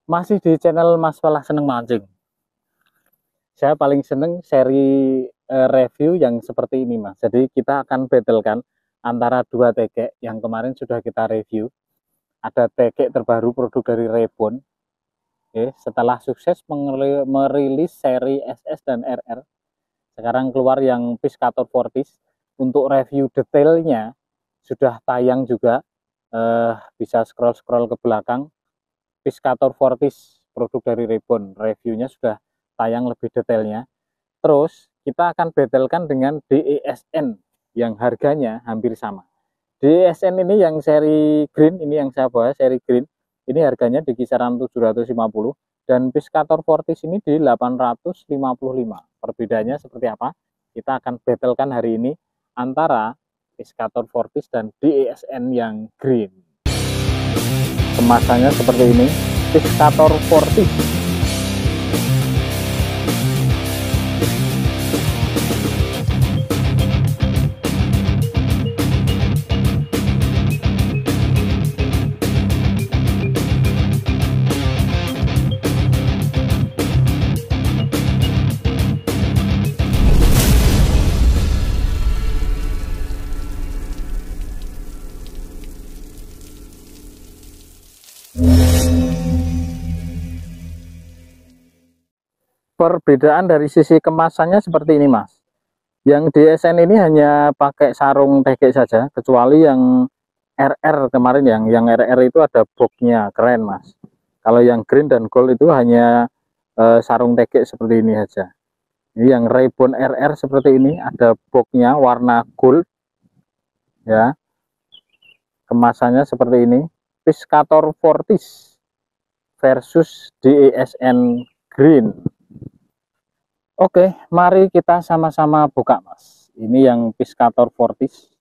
Masih di channel Mas Falah Seneng Mancing. Saya paling seneng seri review yang seperti ini, Mas. Jadi kita akan battlekan antara dua tekek yang kemarin sudah kita review. Ada tekek terbaru produk dari Rebon. Oke, setelah sukses merilis seri SS dan RR, sekarang keluar yang Piscator Fortis. Untuk review detailnya sudah tayang juga. Bisa scroll-scroll ke belakang. Piscator Fortis produk dari Rebon, reviewnya sudah tayang lebih detailnya. Terus kita akan battlekan dengan DESN yang harganya hampir sama. DESN ini yang seri green, ini yang saya bawa seri green, ini harganya di kisaran 750 dan Piscator Fortis ini di 855. Perbedaannya seperti apa? Kita akan battlekan hari ini antara Piscator Fortis dan DESN yang green. Kemasannya seperti ini, Piscator Fortis. Perbedaan dari sisi kemasannya seperti ini, Mas. Yang DSN ini hanya pakai sarung tegek saja, kecuali yang RR kemarin, yang RR itu ada boxnya, keren, Mas. Kalau yang green dan gold itu hanya sarung tegek seperti ini saja. Ini yang Rebon RR seperti ini, ada boxnya warna gold, ya. Kemasannya seperti ini. Piscator Fortis versus DESN green. Oke, mari kita sama-sama buka, Mas. Ini yang Piscator Fortis.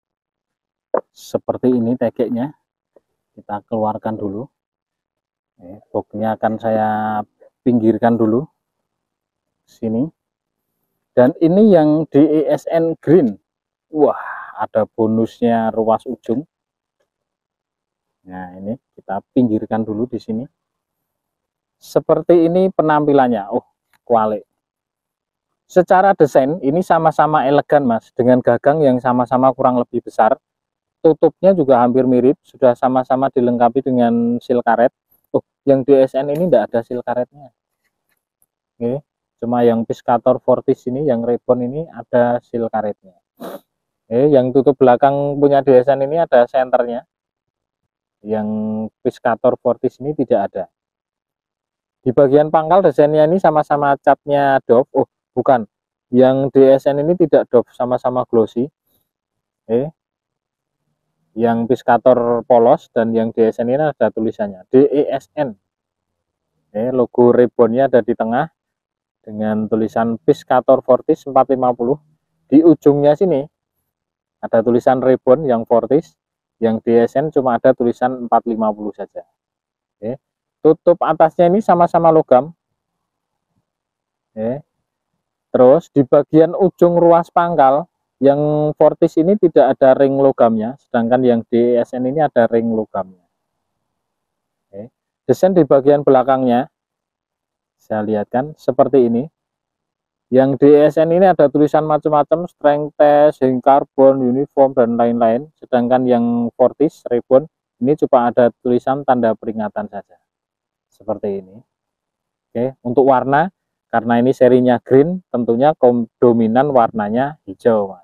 Seperti ini tegeknya. Kita keluarkan dulu. Boxnya akan saya pinggirkan dulu. Sini. Dan ini yang DESN Green. Wah, ada bonusnya ruas ujung. Nah, ini kita pinggirkan dulu di sini. Seperti ini penampilannya. Oh, kualik. Secara desain ini sama-sama elegan, Mas, dengan gagang yang sama-sama kurang lebih besar. Tutupnya juga hampir mirip, sudah sama-sama dilengkapi dengan seal karet. Oh, yang DSN ini tidak ada seal karetnya. Oke, cuma yang Piscator Fortis ini, yang Rebon ini ada seal karetnya. Oke, yang tutup belakang punya DSN ini ada senternya. Yang Piscator Fortis ini tidak ada. Di bagian pangkal desainnya ini sama-sama catnya doff. Oh, bukan, yang DSN ini tidak doff, sama-sama glossy. Yang Piscator polos dan yang DSN ini ada tulisannya DESN. Logo Rebonnya ada di tengah dengan tulisan Piscator Fortis 450. Di ujungnya sini ada tulisan Rebon yang Fortis, yang DSN cuma ada tulisan 450 saja. Tutup atasnya ini sama-sama logam. Terus di bagian ujung ruas pangkal yang Fortis ini tidak ada ring logamnya, sedangkan yang DSN ini ada ring logamnya. Desain di bagian belakangnya saya lihatkan seperti ini. Yang DSN ini ada tulisan macam-macam, strength test, zinc carbon, uniform dan lain-lain, sedangkan yang Fortis Rebon ini cuma ada tulisan tanda peringatan saja. Seperti ini. Untuk warna, karena ini serinya green, tentunya dominan warnanya hijau.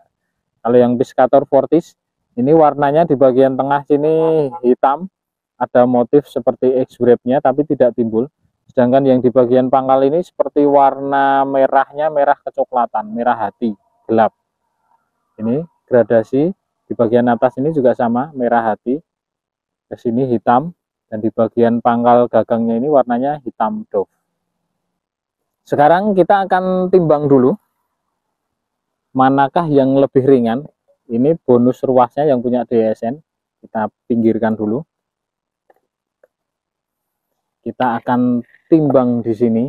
Kalau yang Piscator Fortis, ini warnanya di bagian tengah sini hitam, ada motif seperti X-wrap-nya tapi tidak timbul. Sedangkan yang di bagian pangkal ini seperti warna merahnya, merah kecoklatan, merah hati, gelap. Ini gradasi, di bagian atas ini juga sama, merah hati, ke sini hitam, dan di bagian pangkal gagangnya ini warnanya hitam doff. Sekarang kita akan timbang dulu manakah yang lebih ringan. Ini bonus ruasnya yang punya DSN, kita pinggirkan dulu. Kita akan timbang di sini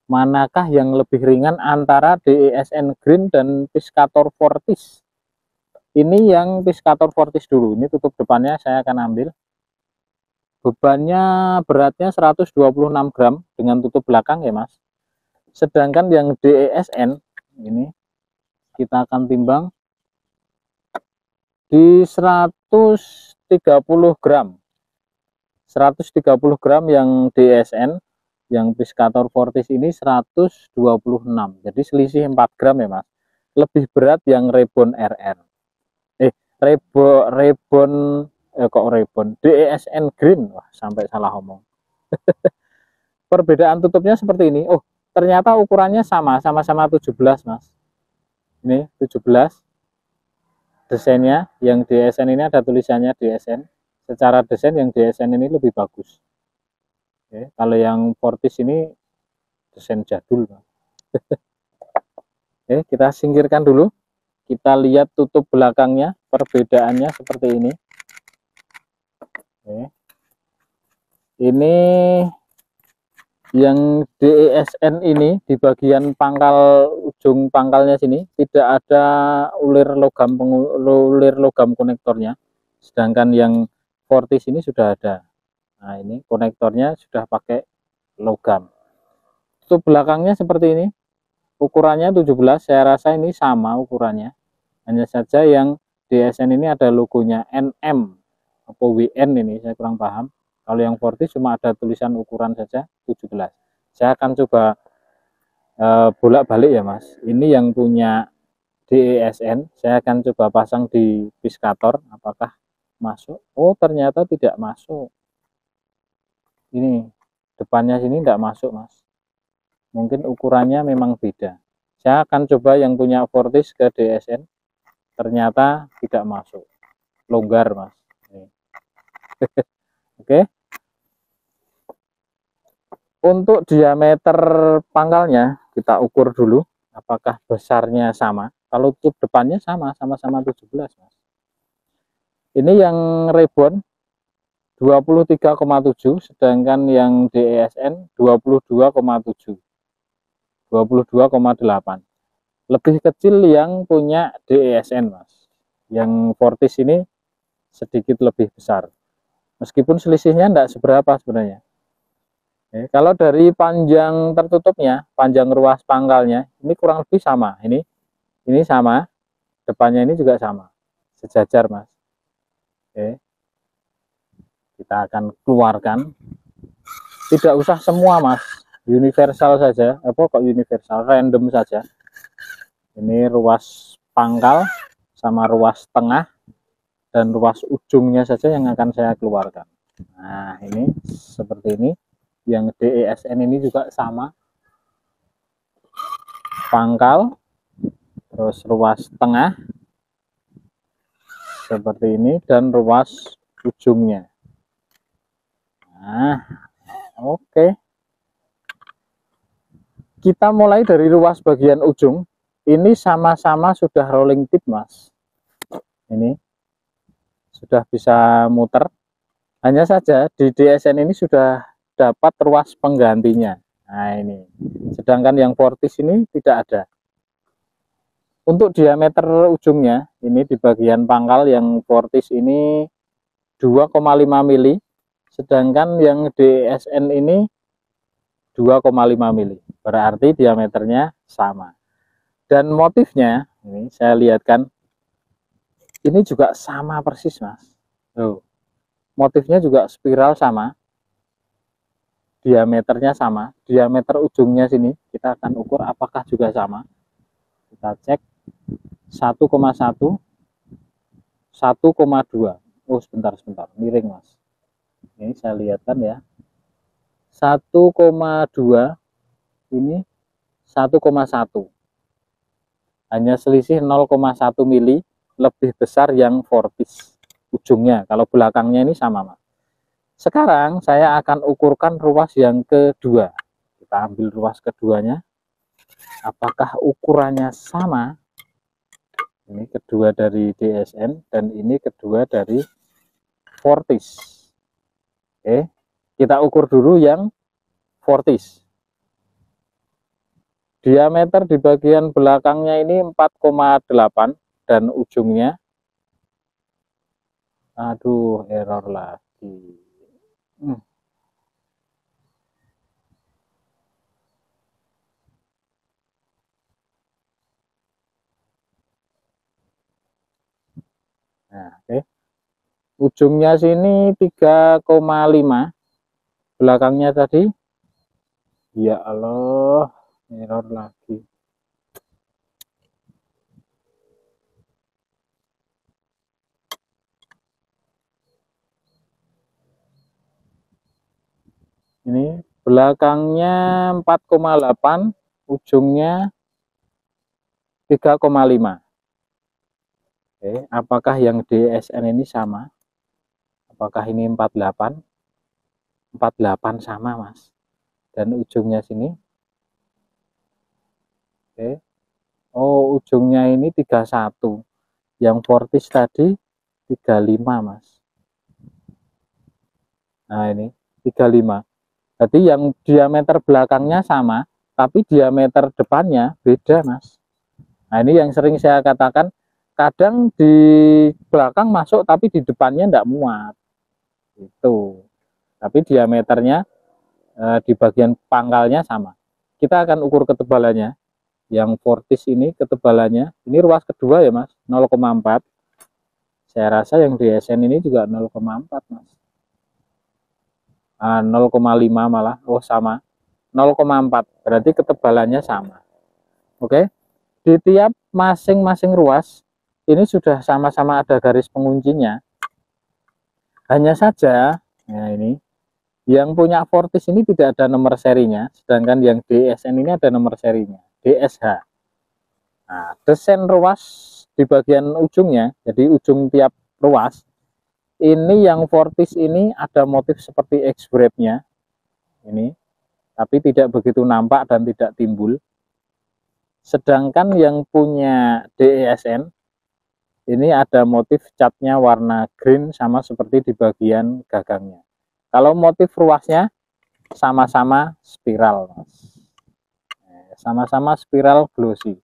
manakah yang lebih ringan antara DESN Green dan Piscator Fortis. Ini yang Piscator Fortis dulu, ini tutup depannya saya akan ambil. bebannya beratnya 126 gram dengan tutup belakang ya Mas. Sedangkan yang DESN ini kita akan timbang di 130 gram. 130 gram yang DSN, yang Piscator Fortis ini 126. Jadi selisih 4 gram ya Mas. Lebih berat yang Rebon RR. Rebon DESN Green. Wah, sampai salah ngomong. Perbedaan tutupnya seperti ini. Oh, ternyata ukurannya sama-sama 17 Mas. Ini 17. Desainnya yang DSN ini ada tulisannya DSN. Secara desain yang DSN ini lebih bagus. Oke, kalau yang Fortis ini desain jadul. Oke, kita singkirkan dulu. Kita lihat tutup belakangnya, perbedaannya seperti ini. Oke. Ini yang DESN ini di bagian pangkal, ujung pangkalnya sini tidak ada ulir logam konektornya. Sedangkan yang Fortis ini sudah ada. Nah, ini konektornya sudah pakai logam. Tutup belakangnya seperti ini. Ukurannya 17, saya rasa ini sama ukurannya. Hanya saja yang DSN ini ada logonya NM atau WN, ini saya kurang paham. Kalau yang Fortis cuma ada tulisan ukuran saja 17. Saya akan coba bolak-balik ya Mas. Ini yang punya DESN, saya akan coba pasang di Piscator, apakah masuk. Oh, ternyata tidak masuk. Ini depannya sini tidak masuk Mas. Mungkin ukurannya memang beda. Saya akan coba yang punya Fortis ke DSN. Ternyata tidak masuk, longgar Mas. Oke. Untuk diameter pangkalnya kita ukur dulu apakah besarnya sama. Kalau tutup depannya sama-sama 17 Mas. Ini yang Rebon 23,7, sedangkan yang DESN 22,7, 22,8. Lebih kecil yang punya DESN Mas. Yang Fortis ini sedikit lebih besar. Meskipun selisihnya tidak seberapa sebenarnya. Kalau dari panjang tertutupnya, panjang ruas pangkalnya, ini kurang lebih sama. Ini sama, depannya ini juga sama, sejajar Mas. Oke. Kita akan keluarkan. Tidak usah semua Mas, universal saja. Apa kok universal? Random saja. Ini ruas pangkal sama ruas tengah dan ruas ujungnya saja yang akan saya keluarkan. Nah, ini seperti ini. Yang DESN ini juga sama. Pangkal, terus ruas tengah seperti ini, dan ruas ujungnya. Nah, oke. Kita mulai dari ruas bagian ujung. Ini sama-sama sudah rolling tip Mas. Ini sudah bisa muter. Hanya saja di DSN ini sudah dapat ruas penggantinya. Nah, ini. Sedangkan yang Fortis ini tidak ada. Untuk diameter ujungnya, ini di bagian pangkal yang Fortis ini 2,5 mili, sedangkan yang DSN ini 2,5 mili. Berarti diameternya sama. Dan motifnya, ini saya lihatkan, ini juga sama persis Mas. Motifnya juga spiral sama, diameternya sama, diameter ujungnya sini kita akan ukur apakah juga sama. Kita cek 1,1, 1,2. Oh, sebentar, miring Mas. Ini saya lihatkan ya. 1,2, ini 1,1. Hanya selisih 0,1 mili lebih besar yang Fortis ujungnya. Kalau belakangnya ini sama Mas. Sekarang saya akan ukurkan ruas yang kedua. Kita ambil ruas keduanya. Apakah ukurannya sama? Ini kedua dari DSN dan ini kedua dari Fortis. Oke, kita ukur dulu yang Fortis. Diameter di bagian belakangnya ini 4,8 dan ujungnya, aduh, error lagi. Hmm. Nah, oke. Ujungnya sini 3,5, belakangnya tadi, ya Allah, error lagi. Ini belakangnya 4,8, ujungnya 3,5. Oke, apakah yang DSN ini sama? Apakah ini 48? 48 sama, Mas. Dan ujungnya sini. Oke. Oh, ujungnya ini 31. Yang Fortis tadi 35, Mas. Nah, ini 35. Jadi yang diameter belakangnya sama, tapi diameter depannya beda, Mas. Nah, ini yang sering saya katakan, kadang di belakang masuk tapi di depannya tidak muat. Itu. Tapi diameternya di bagian pangkalnya sama. Kita akan ukur ketebalannya. Yang Fortis ini ketebalannya, ini ruas kedua ya Mas, 0,4. Saya rasa yang DSN ini juga 0,4 Mas. 0,5 malah, oh sama. 0,4, berarti ketebalannya sama. Oke, di tiap masing-masing ruas, ini sudah sama-sama ada garis penguncinya. Hanya saja, nah ini, yang punya Fortis ini tidak ada nomor serinya, sedangkan yang DSN ini ada nomor serinya, DSH. Nah, desain ruas di bagian ujungnya, jadi ujung tiap ruas, ini yang Fortis ini ada motif seperti X-Brave-nya, ini, tapi tidak begitu nampak dan tidak timbul. Sedangkan yang punya DSN, ini ada motif catnya warna green sama seperti di bagian gagangnya. Kalau motif ruasnya sama-sama spiral, sama-sama spiral glossy.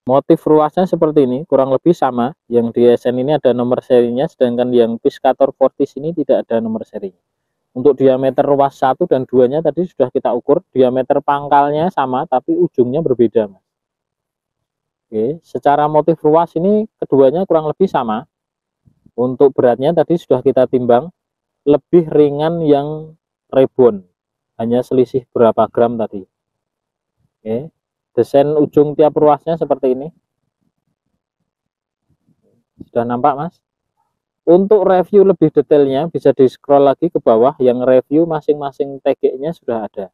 Motif ruasnya seperti ini, kurang lebih sama. Yang di SN ini ada nomor serinya, sedangkan yang Piscator Fortis ini tidak ada nomor serinya. Untuk diameter ruas 1 dan 2-nya tadi sudah kita ukur, diameter pangkalnya sama, tapi ujungnya berbeda. Oke, secara motif ruas ini keduanya kurang lebih sama. Untuk beratnya tadi sudah kita timbang, lebih ringan yang Rebon, hanya selisih berapa gram tadi. Oke, desain ujung tiap ruasnya seperti ini. Sudah nampak Mas? Untuk review lebih detailnya bisa di scroll lagi ke bawah, yang review masing-masing TG-nya sudah ada.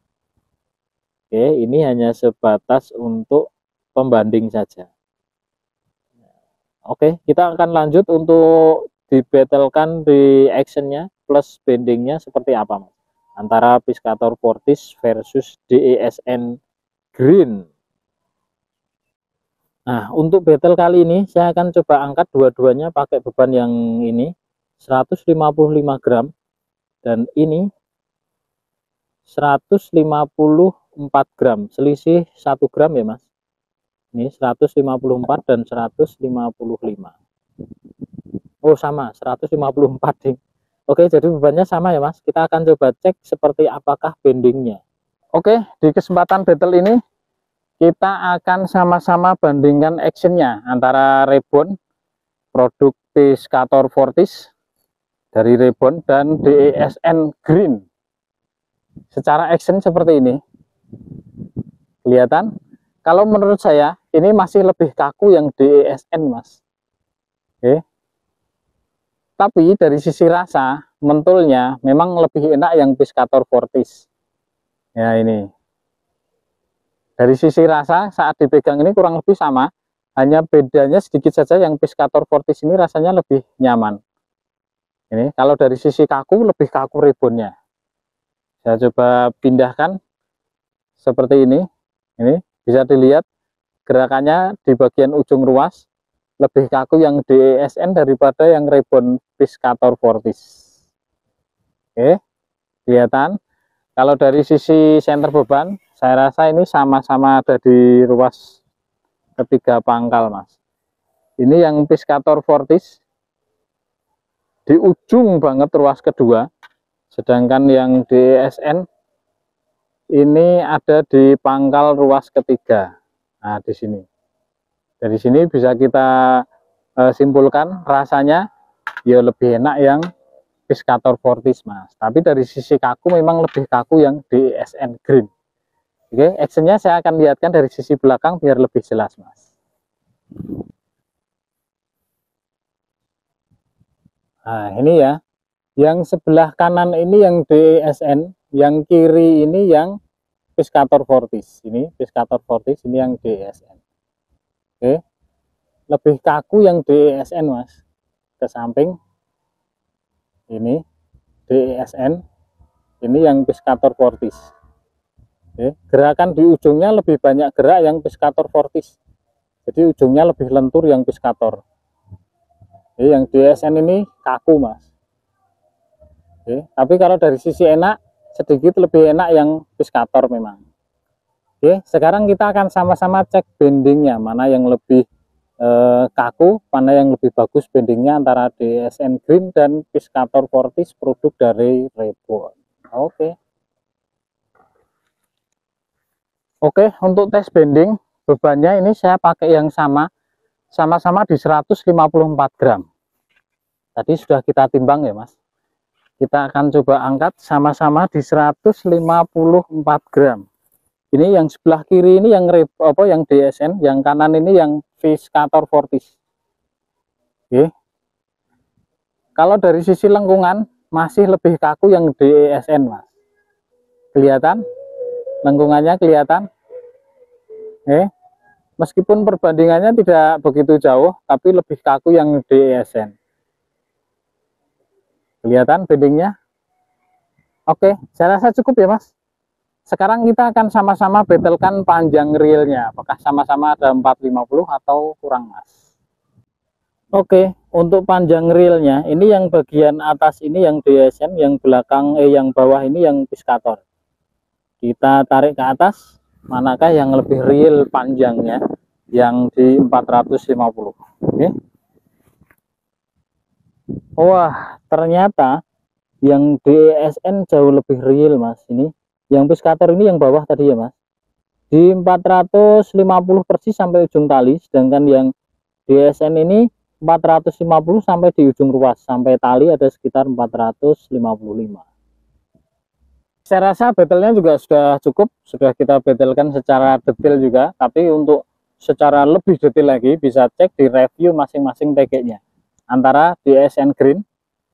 Oke, ini hanya sebatas untuk pembanding saja. Oke, kita akan lanjut untuk dibattlekan di actionnya plus bendingnya seperti apa Mas? Antara Piscator Fortis versus DESN Green. Nah, untuk battle kali ini saya akan coba angkat dua-duanya pakai beban yang ini 155 gram dan ini 154 gram, selisih 1 gram ya Mas. Ini 154 dan 155. Oh sama, 154 nih. Oke, jadi bebannya sama ya Mas. Kita akan coba cek seperti apakah bendingnya. Oke, di kesempatan battle ini kita akan sama-sama bandingkan actionnya antara Rebon produk Piscator Fortis dari Rebon dan DESN Green. Secara action seperti ini, kelihatan. Kalau menurut saya ini masih lebih kaku yang DESN Mas. Oke. Tapi dari sisi rasa, mentulnya memang lebih enak yang Piscator Fortis. Ya ini. Dari sisi rasa saat dipegang ini kurang lebih sama, hanya bedanya sedikit saja yang Piscator Fortis ini rasanya lebih nyaman. Ini kalau dari sisi kaku lebih kaku Rebonnya. Saya coba pindahkan seperti ini. Ini bisa dilihat gerakannya di bagian ujung ruas lebih kaku yang DESN daripada yang Rebon Piscator Fortis. Oke, kelihatan. Kalau dari sisi center beban, saya rasa ini sama-sama ada di ruas ketiga pangkal, Mas. Ini yang Piscator Fortis di ujung banget ruas kedua. Sedangkan yang DSN ini ada di pangkal ruas ketiga. Nah, di sini. Dari sini bisa kita simpulkan rasanya ya lebih enak yang Piscator Fortis, Mas. Tapi dari sisi kaku memang lebih kaku yang DSN Green. Oke, actionnya saya akan lihatkan dari sisi belakang biar lebih jelas, Mas. Nah, ini ya. Yang sebelah kanan ini yang DSN, yang kiri ini yang Piscator Fortis. Ini Piscator Fortis, ini yang DSN. Oke. Lebih kaku yang DSN, Mas. Ke samping. Ini DSN, ini yang Piscator Fortis. Oke. Gerakan di ujungnya lebih banyak gerak yang Piscator Fortis. Jadi ujungnya lebih lentur yang Piscator. Oke, yang DSN ini kaku, Mas. Oke, tapi kalau dari sisi enak, sedikit lebih enak yang Piscator memang. Oke, sekarang kita akan sama-sama cek bendingnya, mana yang lebih kaku, mana yang lebih bagus bendingnya antara DSN Green dan Piscator Fortis produk dari Rebond. Oke, untuk tes bending, bebannya ini saya pakai yang sama-sama di 154 gram. Tadi sudah kita timbang ya, Mas. Kita akan coba angkat sama-sama di 154 gram. Ini yang sebelah kiri ini yang DSN, yang kanan ini yang Piscator Fortis. Oke. Kalau dari sisi lengkungan masih lebih kaku yang DSN, Mas. Kelihatan? Lengkungannya kelihatan? Oke. Meskipun perbandingannya tidak begitu jauh, tapi lebih kaku yang DSN. Kelihatan bendingnya? Oke, saya rasa cukup ya, Mas. Sekarang kita akan sama-sama betelkan panjang reelnya. Apakah sama-sama ada 450 atau kurang, Mas? Oke, untuk panjang reelnya, ini yang bagian atas ini yang DSN, yang belakang yang bawah ini yang Piscator. Kita tarik ke atas, manakah yang lebih real panjangnya? Yang di 450. Oke. Wah, ternyata yang DSN jauh lebih real, Mas. Ini yang Piscator ini yang bawah tadi ya, Mas, di 450 persis sampai ujung tali, sedangkan yang DSN ini 450 sampai di ujung ruas, sampai tali ada sekitar 455. Saya rasa betelnya juga sudah cukup, sudah kita betelkan secara detail juga, tapi untuk secara lebih detail lagi bisa cek di review masing-masing TG-nya. Antara DSN Green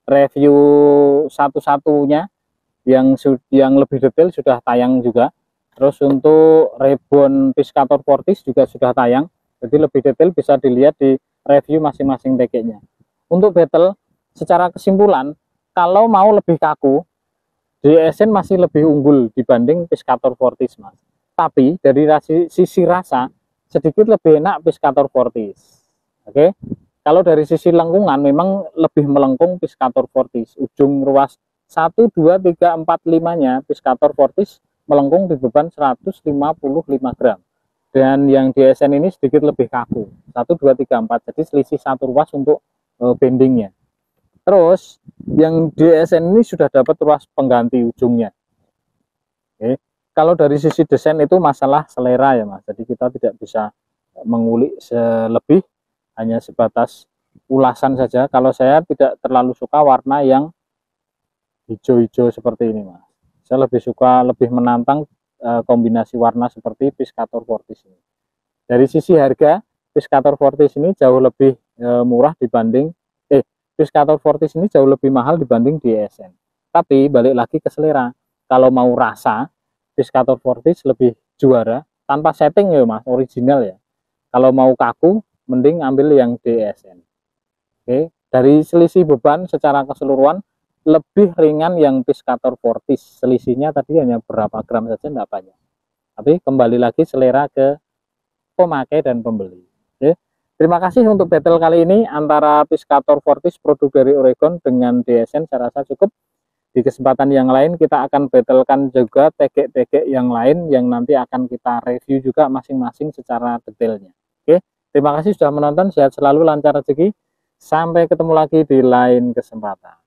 review satu-satunya yang lebih detail sudah tayang juga. Terus untuk Rebond Piscator Fortis juga sudah tayang. Jadi lebih detail bisa dilihat di review masing-masing TG-nya. Untuk battle secara kesimpulan, kalau mau lebih kaku, DSN masih lebih unggul dibanding Piscator Fortis, Mas. Tapi dari sisi rasa sedikit lebih enak Piscator Fortis. Oke. Kalau dari sisi lengkungan memang lebih melengkung Piscator Fortis. Ujung ruas 1, 2, 3, 4, 5-nya Piscator Fortis melengkung di beban 155 gram. Dan yang DSN ini sedikit lebih kaku. 1, 2, 3, 4. Jadi selisih satu ruas untuk bendingnya. Terus yang DSN ini sudah dapat ruas pengganti ujungnya. Oke. Kalau dari sisi desain itu masalah selera ya, Mas. Jadi kita tidak bisa mengulik selebih, hanya sebatas ulasan saja. Kalau saya tidak terlalu suka warna yang hijau-hijau seperti ini, Mas. Saya lebih suka, lebih menantang kombinasi warna seperti Piscator Fortis ini. Dari sisi harga, Piscator Fortis ini jauh lebih murah dibanding Piscator Fortis ini jauh lebih mahal dibanding DSN. Tapi balik lagi ke selera. Kalau mau rasa, Piscator Fortis lebih juara tanpa setting ya, Mas, original ya. Kalau mau kaku, mending ambil yang DSN. Oke, dari selisih beban secara keseluruhan lebih ringan yang Piscator Fortis. Selisihnya tadi hanya berapa gram saja, tidak banyak. Tapi kembali lagi selera ke pemakai dan pembeli. Oke. Terima kasih untuk battle kali ini antara Piscator Fortis produk dari Oregon dengan DSN. Saya rasa cukup. Di kesempatan yang lain kita akan battlekan juga TG-TG yang lain yang nanti akan kita review juga masing-masing secara detailnya. Oke, terima kasih sudah menonton. Sehat selalu, lancar rezeki. Sampai ketemu lagi di lain kesempatan.